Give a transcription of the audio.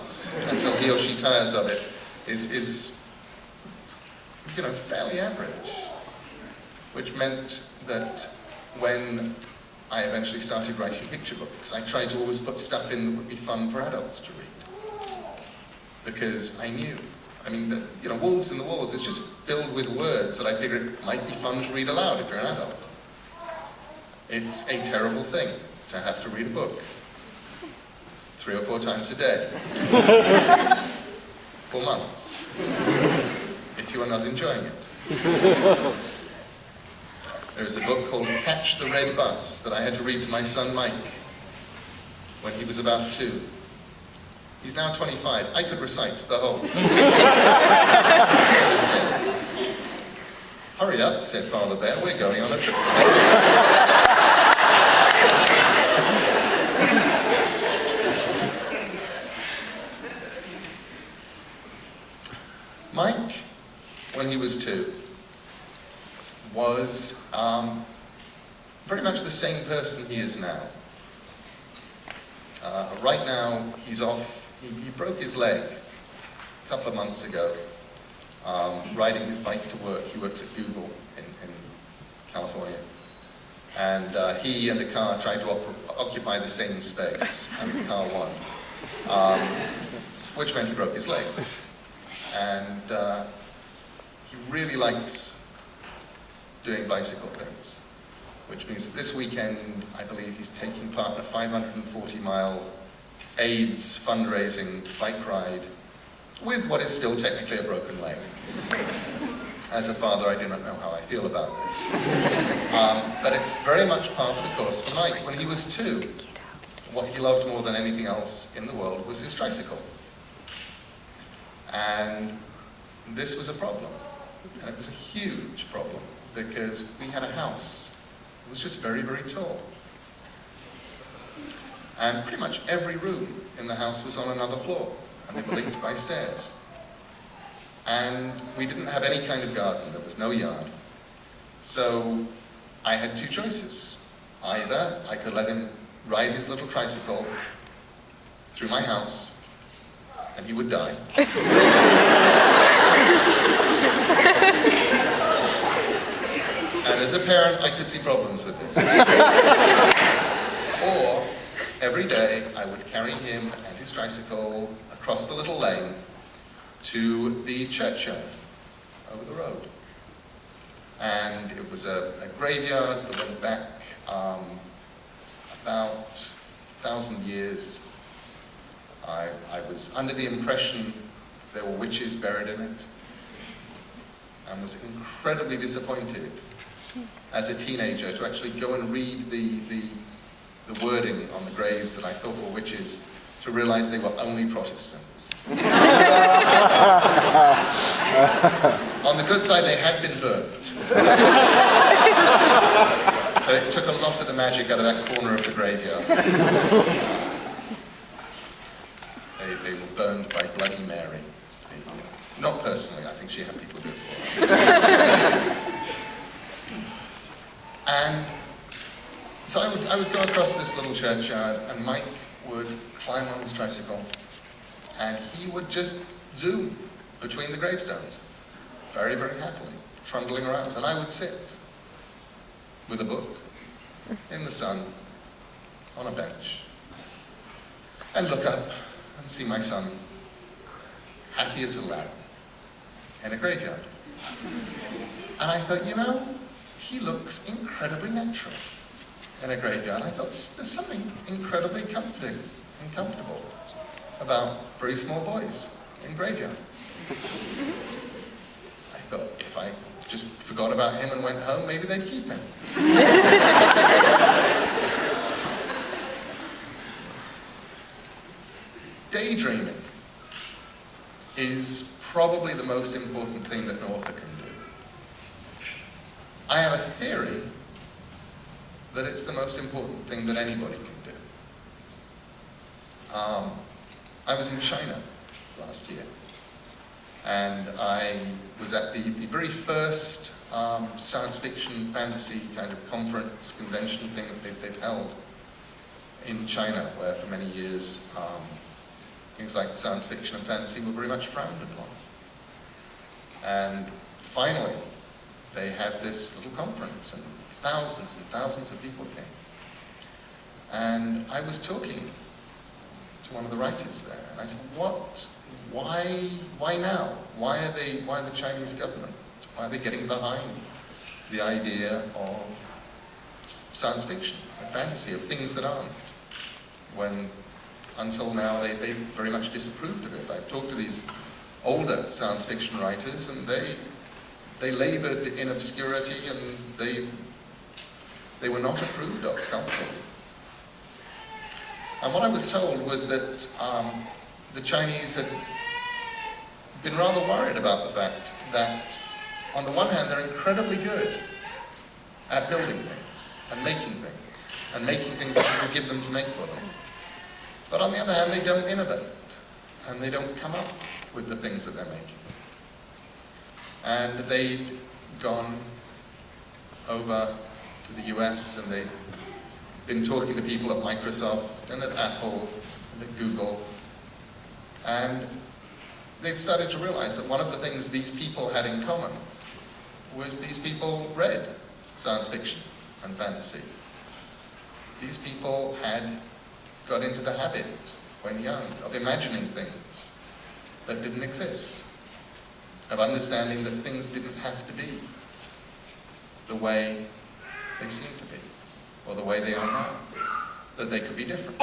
months until he or she tires of it is fairly average. Which meant that when I eventually started writing picture books, I tried to always put stuff in that would be fun for adults to read. Because I knew, that, Wolves in the Walls is just filled with words that I figured might be fun to read aloud if you're an adult. It's a terrible thing to have to read a book 3 or 4 times a day for months if you are not enjoying it. There's a book called Catch the Red Bus that I had to read to my son Mike when he was about 2. He's now 25. I could recite the whole. Hurry up, said Father Bear, we're going on a trip today. Mike, when he was 2, was very much the same person he is now. Right now, he's off. He broke his leg a couple of months ago, riding his bike to work. He works at Google in California. And he and a car tried to occupy the same space, and the car won, which meant he broke his leg. And he really likes doing bicycle things, which means that this weekend, I believe he's taking part in a 540-mile AIDS fundraising bike ride with what is still technically a broken leg. As a father, I do not know how I feel about this. But it's very much part of the course for Mike. When he was 2, what he loved more than anything else in the world was his tricycle. And this was a problem. And it was a huge problem, because we had a house. It was just very, very tall. And pretty much every room in the house was on another floor, and they were linked by stairs. And we didn't have any kind of garden, there was no yard. So I had 2 choices. Either I could let him ride his little tricycle through my house, and he would die. And as a parent, I could see problems with this. Or, every day, I would carry him and his tricycle across the little lane to the churchyard over the road. And it was a graveyard that went back about 1,000 years. I was under the impression there were witches buried in it, and was incredibly disappointed as a teenager to actually go and read the wording on the graves that I thought were witches, to realize they were only Protestants. On the good side, they had been burnt. But it took a lot of the magic out of that corner of the graveyard. They were burned by Bloody Mary. Not personally, I think she had people do it for her. And so I would go across this little churchyard, and Mike would climb on his tricycle, and he would just zoom between the gravestones, very, very happily, trundling around. And I would sit with a book in the sun on a bench and look up and see my son happy as a lamb in a graveyard. And I thought, he looks incredibly natural in a graveyard. I thought, there's something incredibly comforting and comfortable about very small boys in graveyards. I thought, if I just forgot about him and went home, maybe they'd keep him. Daydreaming is probably the most important thing that an author can do. I have a theory that it's the most important thing that anybody can do. I was in China last year, and I was at the very first science fiction fantasy kind of conference, convention thing that they've held in China, where for many years things like science fiction and fantasy were very much frowned upon. And finally, they had this little conference, and thousands of people came. And I was talking to one of the writers there, and I said, why now? Why the Chinese government, why are they getting behind the idea of science fiction, of fantasy, of things that aren't, when until now they very much disapproved of it. I've talked to these older science fiction writers, and they labored in obscurity, and they were not approved of culturally. And what I was told was that the Chinese had been rather worried about the fact that, on the one hand, they're incredibly good at building things and making things that people give them to make for them. But on the other hand, they don't innovate, and they don't come up with the things that they're making. And they'd gone over to the US, and they'd been talking to people at Microsoft and at Apple and at Google, and they'd started to realize that one of the things these people had in common was these people read science fiction and fantasy. These people had got into the habit, when young, of imagining things that didn't exist, of understanding that things didn't have to be the way they seem to be, or the way they are now, that they could be different.